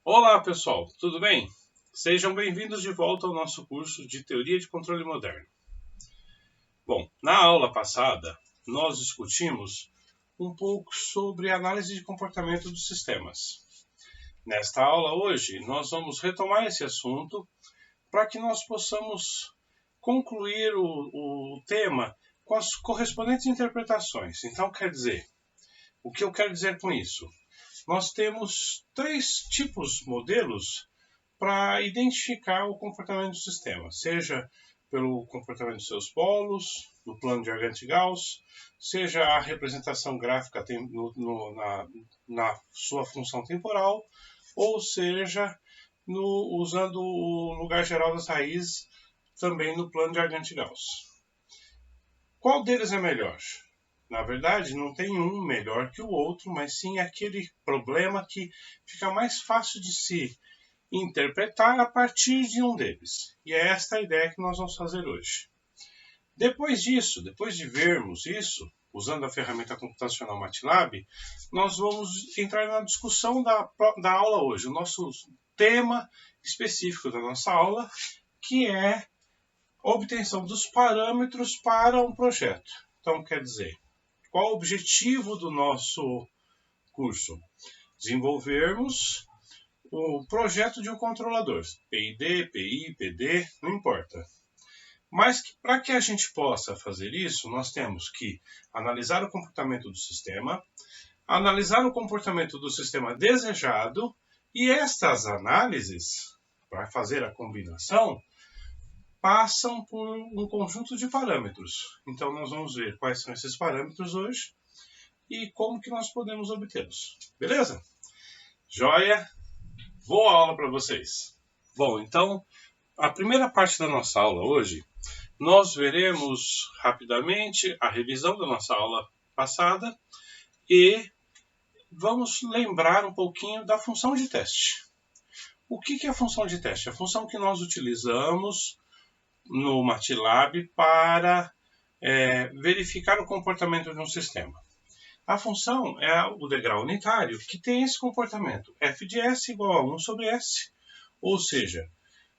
Olá pessoal, tudo bem? Sejam bem-vindos de volta ao nosso curso de Teoria de Controle Moderno. Bom, na aula passada nós discutimos um pouco sobre análise de comportamento dos sistemas. Nesta aula hoje nós vamos retomar esse assunto para que nós possamos concluir o tema com as correspondentes interpretações. Então, quer dizer, o que eu quero dizer com isso? Nós temos três modelos para identificar o comportamento do sistema, seja pelo comportamento dos seus polos, no plano de Argand-Gauss, seja a representação gráfica na sua função temporal, ou seja, usando o lugar geral das raízes também no plano de Argand-Gauss. Qual deles é melhor? Na verdade, não tem um melhor que o outro, mas sim aquele problema que fica mais fácil de se interpretar a partir de um deles. E é esta a ideia que nós vamos fazer hoje. Depois disso, depois de vermos isso, usando a ferramenta computacional MATLAB, nós vamos entrar na discussão da aula hoje, o nosso tema específico da nossa aula, que é a obtenção dos parâmetros para um projeto. Então, quer dizer, qual o objetivo do nosso curso? Desenvolvermos o projeto de um controlador, PID, PI, PD, não importa. Mas para que a gente possa fazer isso, nós temos que analisar o comportamento do sistema, analisar o comportamento do sistema desejado, e estas análises, para fazer a combinação, passam por um conjunto de parâmetros. Então nós vamos ver quais são esses parâmetros hoje e como que nós podemos obtê-los. Beleza? Joia? Boa aula para vocês. Bom, então a primeira parte da nossa aula hoje, nós veremos rapidamente a revisão da nossa aula passada e vamos lembrar um pouquinho da função de teste. O que é a função de teste? A função que nós utilizamos no MATLAB para verificar o comportamento de um sistema. A função é o degrau unitário que tem esse comportamento, f de s igual a 1 sobre s, ou seja,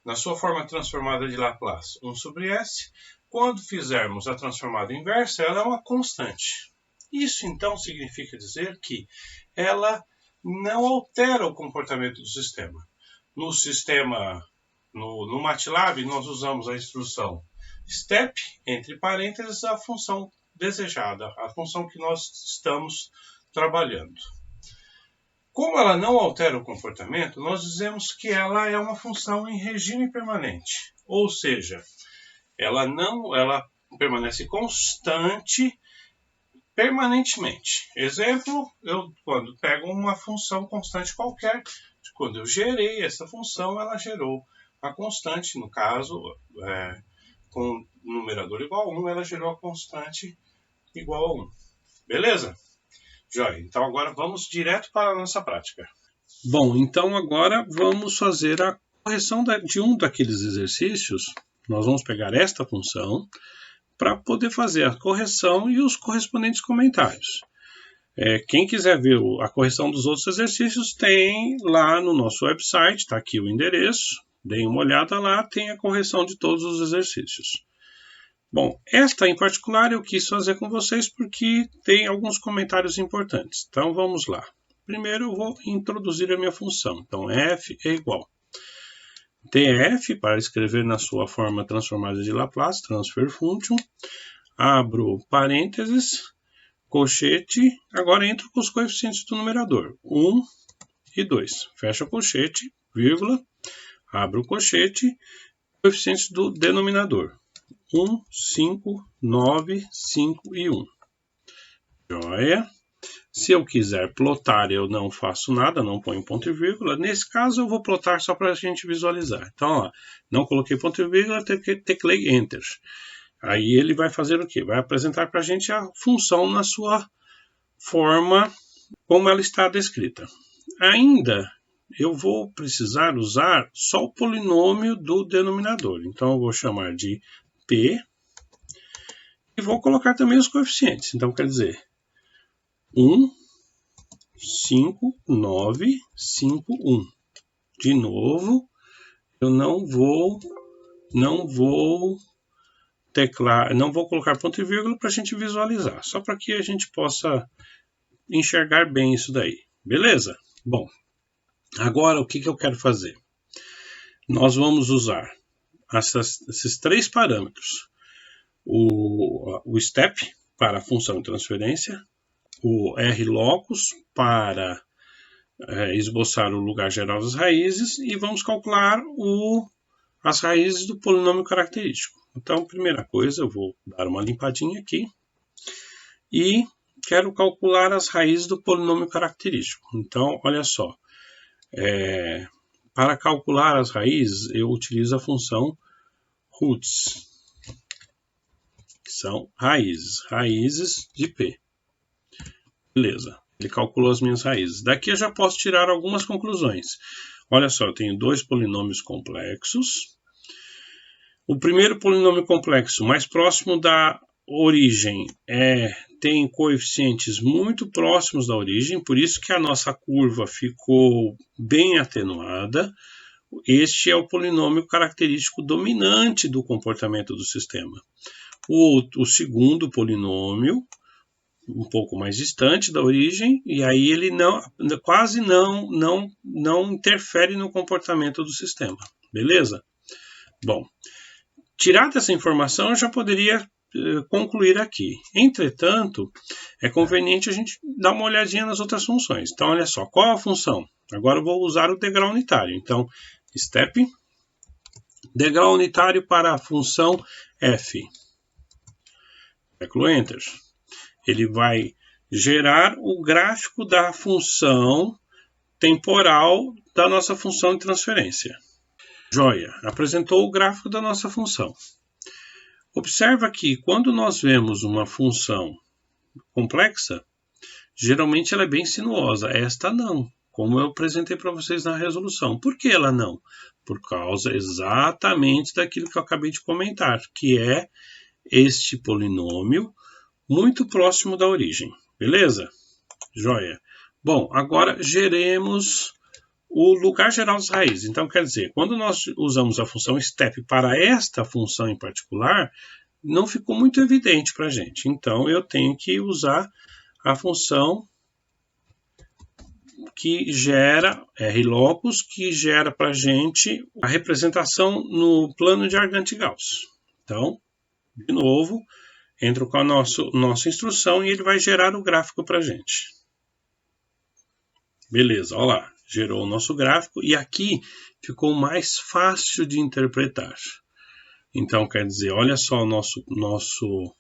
na sua forma transformada de Laplace, 1 sobre s, quando fizermos a transformada inversa, ela é uma constante. Isso então significa dizer que ela não altera o comportamento do sistema. No MATLAB, nós usamos a instrução step, entre parênteses, a função desejada, a função que nós estamos trabalhando. Como ela não altera o comportamento, nós dizemos que ela é uma função em regime permanente, ou seja, ela permanece constante permanentemente. Exemplo, quando pego uma função constante qualquer, quando eu gerei essa função, ela gerou a constante, no caso, com o numerador igual a 1, ela gerou a constante igual a 1. Beleza? Joia. Então agora vamos direto para a nossa prática. Bom, então agora vamos fazer a correção de um daqueles exercícios. Nós vamos pegar esta função para poder fazer a correção e os correspondentes comentários. Quem quiser ver a correção dos outros exercícios, tem lá no nosso website, está aqui o endereço, deem uma olhada lá, tem a correção de todos os exercícios. Bom, esta em particular eu quis fazer com vocês porque tem alguns comentários importantes. Então vamos lá. Primeiro eu vou introduzir a minha função. Então f é igual df, para escrever na sua forma transformada de Laplace, transfer function, abro parênteses, colchete, agora entro com os coeficientes do numerador, 1 e 2. Fecha o colchete, vírgula, abro o colchete, coeficientes do denominador, 1, 5, 9, 5 e 1. Joia. Se eu quiser plotar, eu não faço nada, não ponho ponto e vírgula. Nesse caso, eu vou plotar só para a gente visualizar. Então, ó, não coloquei ponto e vírgula, teclei Enter. Aí ele vai fazer o quê? Vai apresentar para a gente a função na sua forma como ela está descrita. Ainda eu vou precisar usar só o polinômio do denominador. Então eu vou chamar de P e vou colocar também os coeficientes. Então quer dizer 1, 5, 9, 5, 1. de novo, eu não vou colocar ponto e vírgula para a gente visualizar, só para que a gente possa enxergar bem isso daí, beleza? Bom, agora o que eu quero fazer? Nós vamos usar esses três parâmetros, o step para a função de transferência, o rlocus para esboçar o lugar geral das raízes e vamos calcular as raízes do polinômio característico. Então, primeira coisa, eu vou dar uma limpadinha aqui e quero calcular as raízes do polinômio característico. Então, olha só, para calcular as raízes, eu utilizo a função roots, que são raízes de P. Beleza, ele calculou as minhas raízes. Daqui eu já posso tirar algumas conclusões. Olha só, eu tenho dois polinômios complexos. O primeiro polinômio complexo mais próximo da origem tem coeficientes muito próximos da origem, por isso que a nossa curva ficou bem atenuada. Este é o polinômio característico dominante do comportamento do sistema. O segundo polinômio, um pouco mais distante da origem, e aí ele quase não interfere no comportamento do sistema. Beleza? Bom, tirada essa informação, eu já poderia concluir aqui. Entretanto, é conveniente a gente dar uma olhadinha nas outras funções. Então, olha só, qual a função? Agora eu vou usar o degrau unitário. Então, step, degrau unitário para a função f. Teclo Enter. Ele vai gerar o gráfico da função temporal da nossa função de transferência. Joia, apresentou o gráfico da nossa função. Observa que quando nós vemos uma função complexa, geralmente ela é bem sinuosa. Esta não, como eu apresentei para vocês na resolução. Por que ela não? Por causa exatamente daquilo que eu acabei de comentar, que é este polinômio muito próximo da origem. Beleza? Joia. Bom, agora geremos o lugar geral das raízes. Então, quer dizer, quando nós usamos a função step para esta função em particular, não ficou muito evidente para a gente. Então, eu tenho que usar a função que gera rlocus, que gera para a gente a representação no plano de Argand-Gauss. Então, de novo, entro com a nossa instrução e ele vai gerar o gráfico para a gente. Beleza, olha lá. Gerou o nosso gráfico e aqui ficou mais fácil de interpretar. Então, quer dizer, olha só o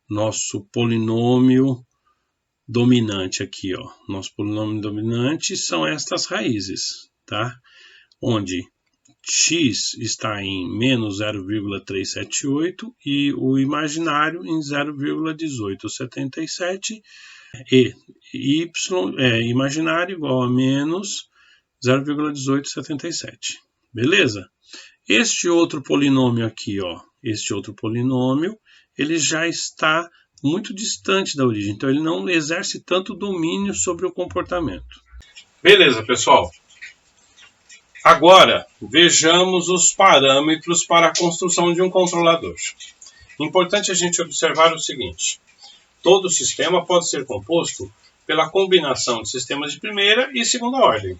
nosso polinômio dominante aqui, ó. Nosso polinômio dominante são estas raízes, tá? Onde x está em menos 0,378 e o imaginário em 0,1877 e y imaginário igual a menos 0,1877. Beleza? Este outro polinômio aqui, ó, ele já está muito distante da origem, então ele não exerce tanto domínio sobre o comportamento. Beleza, pessoal? Agora, vejamos os parâmetros para a construção de um controlador. Importante a gente observar o seguinte: todo sistema pode ser composto pela combinação de sistemas de primeira e segunda ordem.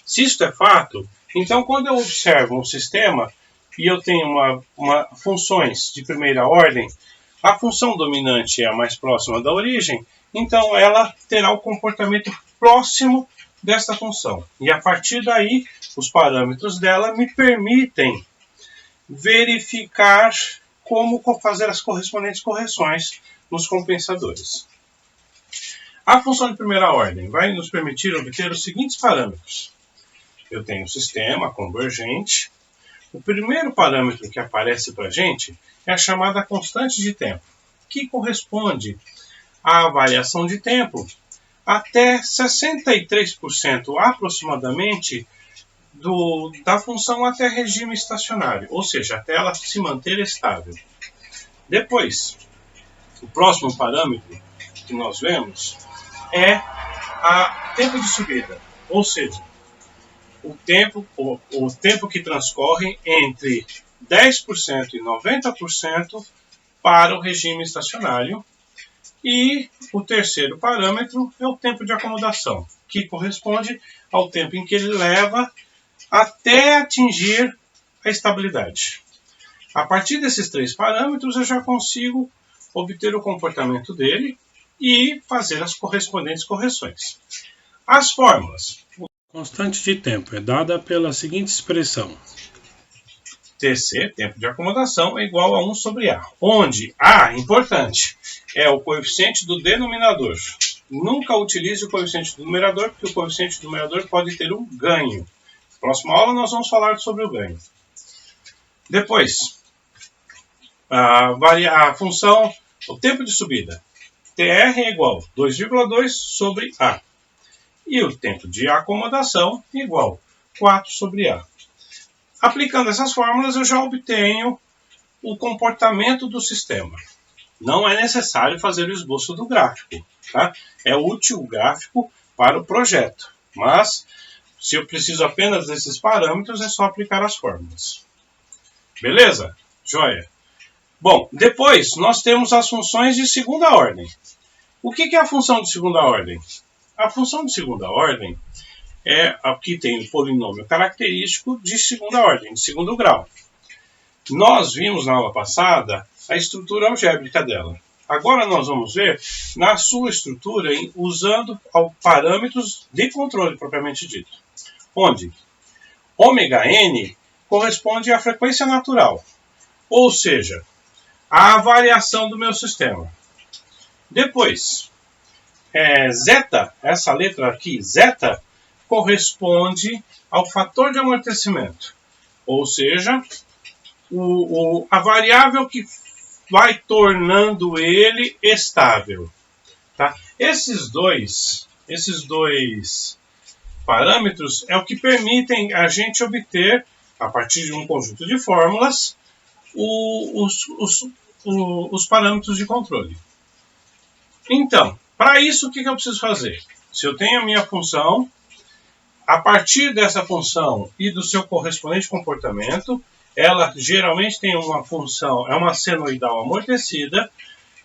Se isto é fato, então quando eu observo um sistema e eu tenho funções de primeira ordem, a função dominante é a mais próxima da origem, então ela terá o comportamento próximo desta função. E a partir daí, os parâmetros dela me permitem verificar como fazer as correspondentes correções nos compensadores. A função de primeira ordem vai nos permitir obter os seguintes parâmetros. Eu tenho o sistema convergente. O primeiro parâmetro que aparece para a gente é a chamada constante de tempo, que corresponde à variação de tempo até 63% aproximadamente da função até regime estacionário, ou seja, até ela se manter estável. Depois, o próximo parâmetro que nós vemos é o tempo de subida, ou seja, o tempo que transcorre entre 10% e 90% para o regime estacionário. E o terceiro parâmetro é o tempo de acomodação, que corresponde ao tempo em que ele leva até atingir a estabilidade. A partir desses três parâmetros, eu já consigo obter o comportamento dele e fazer as correspondentes correções. As fórmulas. A constante de tempo é dada pela seguinte expressão. TC, tempo de acomodação, é igual a 1 sobre A, onde A, importante, é o coeficiente do denominador. Nunca utilize o coeficiente do numerador, porque o coeficiente do numerador pode ter um ganho. Na próxima aula nós vamos falar sobre o ganho. Depois, a função, o tempo de subida. TR é igual a 2,2 sobre A. E o tempo de acomodação é igual a 4 sobre A. Aplicando essas fórmulas, eu já obtenho o comportamento do sistema. Não é necessário fazer o esboço do gráfico, tá? É útil o gráfico para o projeto, mas se eu preciso apenas desses parâmetros, é só aplicar as fórmulas. Beleza? Joia. Bom, depois nós temos as funções de segunda ordem. O que é a função de segunda ordem? A função de segunda ordem é a que tem o polinômio característico de segunda ordem, de segundo grau. Nós vimos na aula passada a estrutura algébrica dela. Agora nós vamos ver na sua estrutura usando parâmetros de controle propriamente dito. Onde ômega-n corresponde à frequência natural, ou seja, à variação do meu sistema. Depois, zeta, essa letra aqui, zeta, corresponde ao fator de amortecimento, ou seja, a variável que vai tornando ele estável. Tá? Esses dois parâmetros é o que permitem a gente obter, a partir de um conjunto de fórmulas, os parâmetros de controle. Então, para isso, o que eu preciso fazer? Se eu tenho a minha função, a partir dessa função e do seu correspondente comportamento, ela geralmente tem uma função, é uma senoidal amortecida,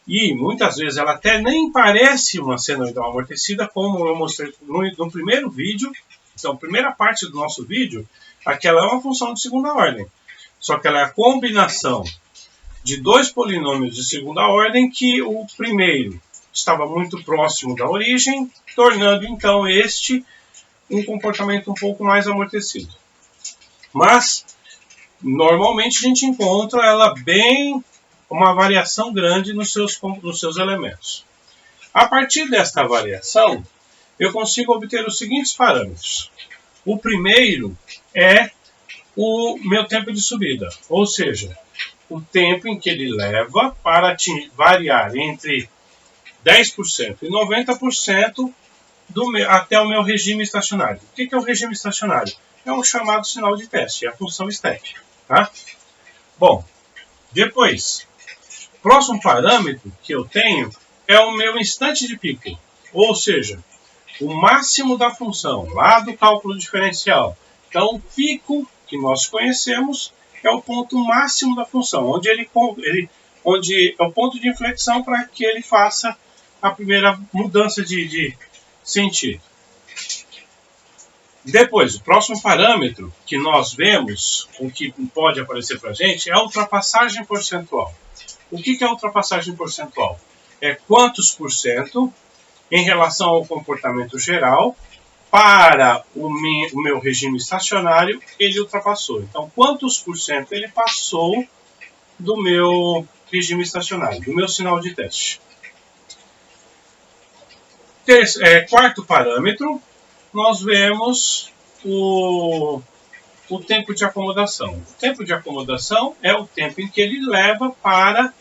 e muitas vezes ela até nem parece uma senoidal amortecida, como eu mostrei no primeiro vídeo. Então, a primeira parte do nosso vídeo, aquela é uma função de segunda ordem. Só que ela é a combinação de dois polinômios de segunda ordem, que o primeiro estava muito próximo da origem, tornando então este um comportamento um pouco mais amortecido. Mas, normalmente a gente encontra ela uma variação grande nos seus elementos. A partir desta variação, eu consigo obter os seguintes parâmetros. O primeiro é o meu tempo de subida, ou seja, o tempo em que ele leva para variar entre 10% e 90% até o meu regime estacionário. O que é o regime estacionário? É o chamado sinal de teste, é a função step. Tá? Bom, depois, o próximo parâmetro que eu tenho é o meu instante de pico, ou seja, o máximo da função, lá do cálculo diferencial. Então, o pico que nós conhecemos é o ponto máximo da função, onde onde é o ponto de inflexão para que ele faça a primeira mudança de sentido. Depois, o próximo parâmetro que nós vemos, o que pode aparecer para a gente, é a ultrapassagem percentual. O que é a ultrapassagem percentual? É quantos por cento em relação ao comportamento geral para o meu regime estacionário ele ultrapassou. Então, quantos por cento ele passou do meu regime estacionário, do meu sinal de teste. Quarto parâmetro, nós vemos o tempo de acomodação. O tempo de acomodação é o tempo em que ele leva para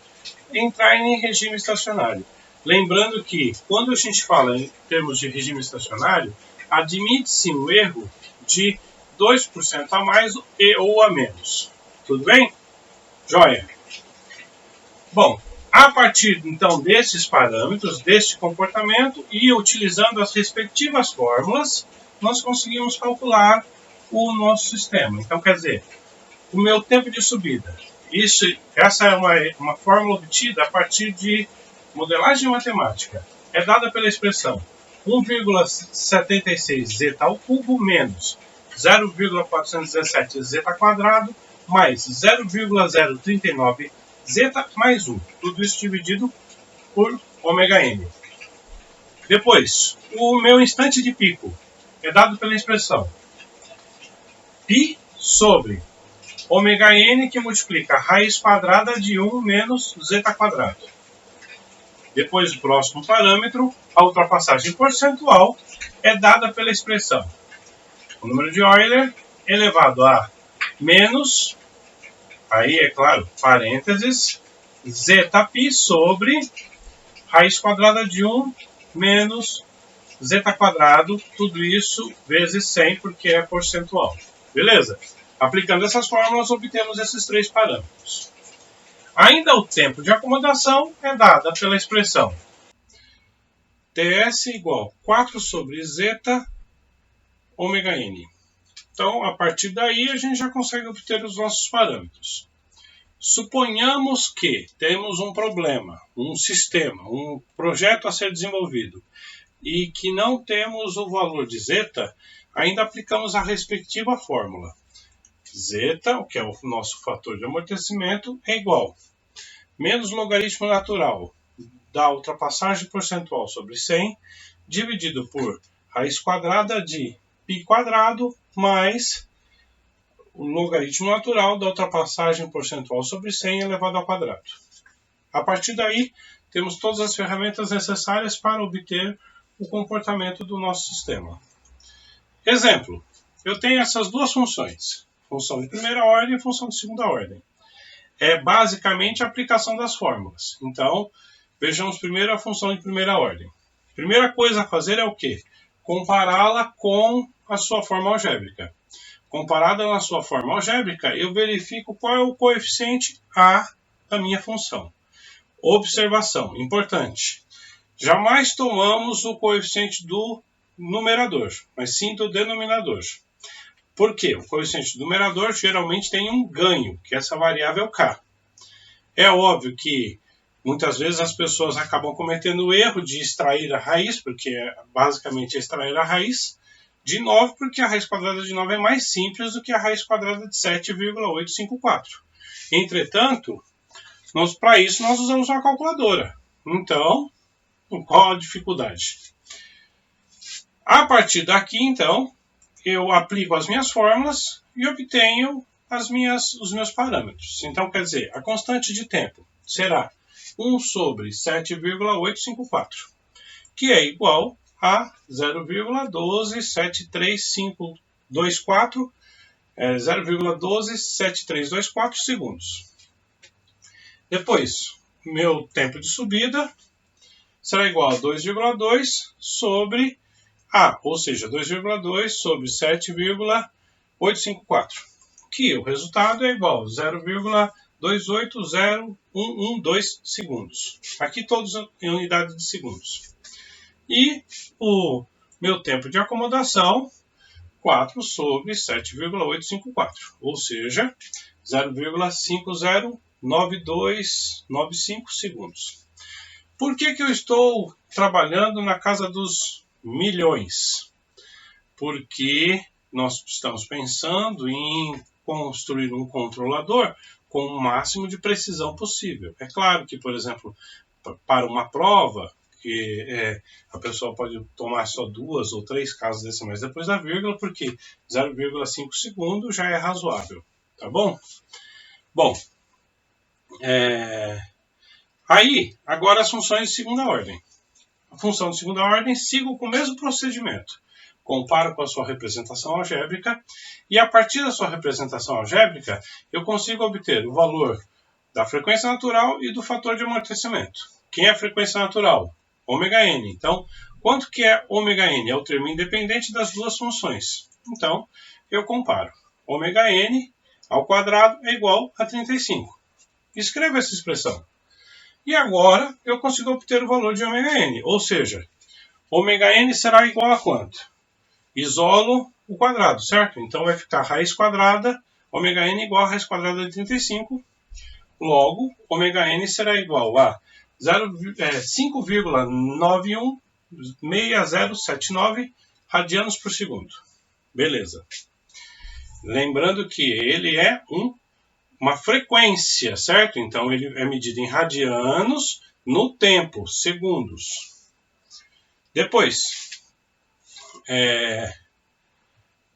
entrar em regime estacionário. Lembrando que, quando a gente fala em termos de regime estacionário, admite-se um erro de 2% a mais ou a menos. Tudo bem? Joia. Bom, a partir então desses parâmetros, deste comportamento e utilizando as respectivas fórmulas, nós conseguimos calcular o nosso sistema. Então, quer dizer, o meu tempo de subida. Essa é uma fórmula obtida a partir de modelagem matemática. É dada pela expressão 1,76 zeta ao cubo menos 0,417 zeta quadrado mais 0,039 zeta mais 1. Tudo isso dividido por ômega n. Depois, o meu instante de pico é dado pela expressão π sobre ômega n, que multiplica a raiz quadrada de 1 menos zeta quadrado. Depois, o próximo parâmetro, a ultrapassagem percentual, é dada pela expressão o número de Euler elevado a menos, aí é claro, parênteses, zeta π sobre raiz quadrada de 1 menos zeta quadrado, tudo isso vezes 100, porque é percentual. Beleza? Aplicando essas fórmulas, obtemos esses três parâmetros. Ainda o tempo de acomodação é dada pela expressão Ts igual 4 sobre zeta ômega n. Então, a partir daí, a gente já consegue obter os nossos parâmetros. Suponhamos que temos um problema, um sistema, um projeto a ser desenvolvido, e que não temos o valor de zeta, ainda aplicamos a respectiva fórmula. Zeta, que é o nosso fator de amortecimento, é igual menos logaritmo natural da ultrapassagem percentual sobre 100, dividido por raiz quadrada de π quadrado mais o logaritmo natural da ultrapassagem percentual sobre 100 elevado ao quadrado. A partir daí, temos todas as ferramentas necessárias para obter o comportamento do nosso sistema. Exemplo, eu tenho essas duas funções, função de primeira ordem e função de segunda ordem. É basicamente a aplicação das fórmulas. Então, vejamos primeiro a função de primeira ordem. Primeira coisa a fazer é o quê? Compará-la com a sua forma algébrica. Comparada na sua forma algébrica, eu verifico qual é o coeficiente A da minha função. Observação, importante. Jamais tomamos o coeficiente do numerador, mas sim do denominador. Por quê? O coeficiente do numerador geralmente tem um ganho, que é essa variável k. É óbvio que muitas vezes as pessoas acabam cometendo o erro de extrair a raiz, porque basicamente é extrair a raiz de 9, porque a raiz quadrada de 9 é mais simples do que a raiz quadrada de 7,854. Entretanto, para isso nós usamos uma calculadora. Então, qual a dificuldade? A partir daqui, então, eu aplico as minhas fórmulas e obtenho os meus parâmetros. Então, quer dizer, a constante de tempo será 1 sobre 7,854, que é igual a 0,12324 segundos. Depois, meu tempo de subida será igual a 2,2 sobre A, ou seja, 2,2 sobre 7,854, que o resultado é igual a 0,280112 segundos. Aqui todos em unidade de segundos. E o meu tempo de acomodação, 4 sobre 7,854, ou seja, 0,509295 segundos. Por que eu estou trabalhando na casa dos milhões? Porque nós estamos pensando em construir um controlador com o máximo de precisão possível. É claro que, por exemplo, para uma prova, que a pessoa pode tomar só 2 ou 3 casas decimais depois da vírgula, porque 0,5 segundo já é razoável, tá bom? Bom, aí, agora as funções de segunda ordem. A função de segunda ordem, sigo com o mesmo procedimento. Comparo com a sua representação algébrica e, a partir da sua representação algébrica, eu consigo obter o valor da frequência natural e do fator de amortecimento. Quem é a frequência natural? Ômega n. Então, quanto que é ômega n? É o termo independente das duas funções. Então, eu comparo. Ômega n ao quadrado é igual a 35. Escreva essa expressão. E agora, eu consigo obter o valor de ômega n. Ou seja, ômega n será igual a quanto? Isolo o quadrado, certo? Então vai ficar raiz quadrada, ômega n igual a raiz quadrada de 35. Logo, ômega n será igual a 5,916079 radianos por segundo. Beleza. Lembrando que ele é uma frequência, certo? Então ele é medido em radianos no tempo, segundos. Depois,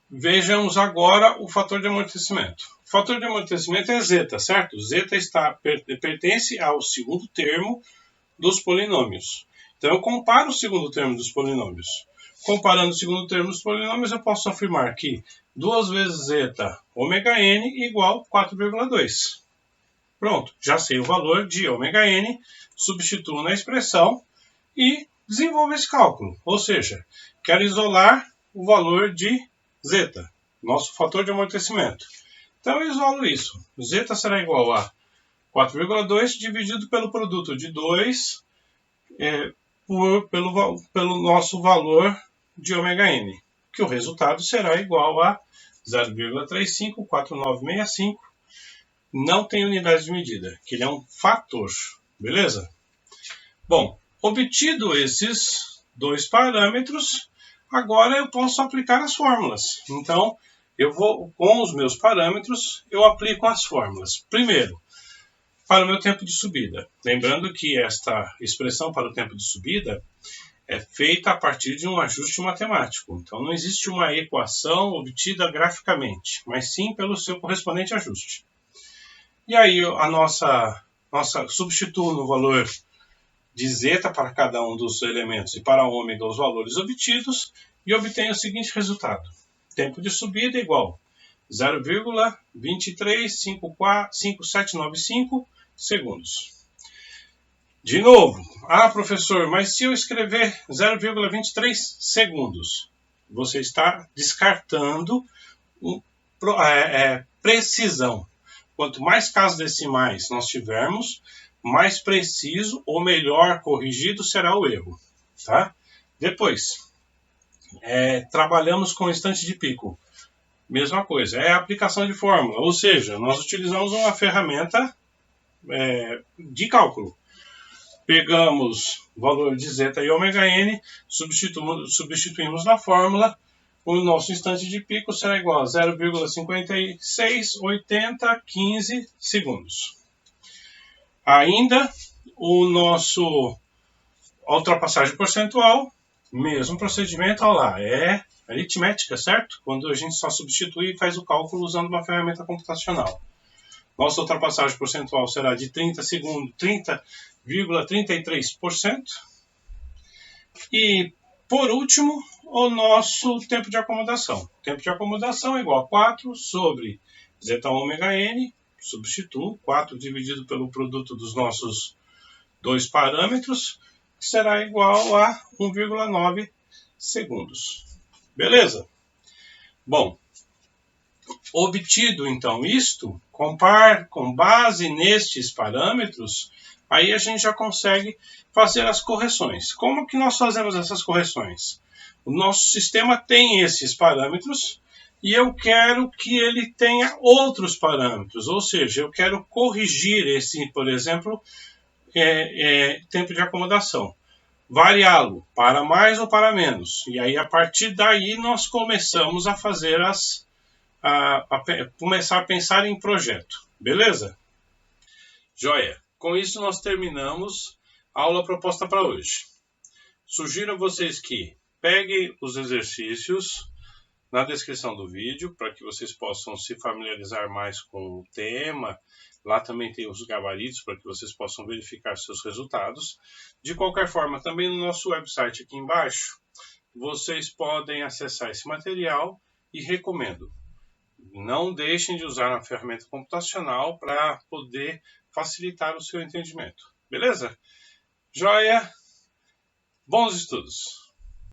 vejamos agora o fator de amortecimento. O fator de amortecimento é zeta, certo? Zeta pertence ao segundo termo dos polinômios. Então eu comparo o segundo termo dos polinômios. Comparando o segundo termo dos polinômios, eu posso afirmar que 2 vezes zeta ômega n igual 4,2. Pronto, já sei o valor de ômega n, substituo na expressão e desenvolvo esse cálculo. Ou seja, quero isolar o valor de zeta, nosso fator de amortecimento. Então eu isolo isso. Zeta será igual a 4,2 dividido pelo produto de 2 pelo nosso valor de ômega n, que o resultado será igual a 0,354965. Não tem unidade de medida, que ele é um fator, beleza? Bom, obtido esses dois parâmetros, agora eu posso aplicar as fórmulas. Então, eu vou, com os meus parâmetros, eu aplico as fórmulas. Primeiro, para o meu tempo de subida. Lembrando que esta expressão para o tempo de subida é feita a partir de um ajuste matemático. Então, não existe uma equação obtida graficamente, mas sim pelo seu correspondente ajuste. E aí, substituo no valor de zeta para cada um dos elementos e para ômega os valores obtidos e obtenho o seguinte resultado. Tempo de subida igual 0,235795 segundos. De novo, professor, mas se eu escrever 0,23 segundos, você está descartando precisão. Quanto mais casos decimais nós tivermos, mais preciso ou melhor corrigido será o erro. Tá? Depois, trabalhamos com instante de pico. Mesma coisa, é a aplicação de fórmula, ou seja, nós utilizamos uma ferramenta de cálculo. Pegamos o valor de zeta e ômega n, substituímos na fórmula, o nosso instante de pico será igual a 0,568015 segundos. Ainda o nosso ultrapassagem percentual, mesmo procedimento, olha lá, é aritmética, certo? Quando a gente só substitui e faz o cálculo usando uma ferramenta computacional. Nossa ultrapassagem percentual será de 30,33%. E, por último, o nosso tempo de acomodação. O tempo de acomodação é igual a 4 sobre zeta ômega n, substituo 4 dividido pelo produto dos nossos dois parâmetros, que será igual a 1,9 segundos. Beleza? Bom, obtido então isto, com base nestes parâmetros, aí a gente já consegue fazer as correções. Como que nós fazemos essas correções? O nosso sistema tem esses parâmetros e eu quero que ele tenha outros parâmetros, ou seja, eu quero corrigir esse, por exemplo, tempo de acomodação. Variá-lo para mais ou para menos. E aí, a partir daí, nós começamos a fazer começar a pensar em projeto. Beleza? Joia! Com isso, nós terminamos a aula proposta para hoje. Sugiro a vocês que peguem os exercícios na descrição do vídeo, para que vocês possam se familiarizar mais com o tema. Lá também tem os gabaritos para que vocês possam verificar seus resultados. De qualquer forma, também no nosso website aqui embaixo, vocês podem acessar esse material e recomendo. Não deixem de usar a ferramenta computacional para poder facilitar o seu entendimento. Beleza? Joia! Bons estudos!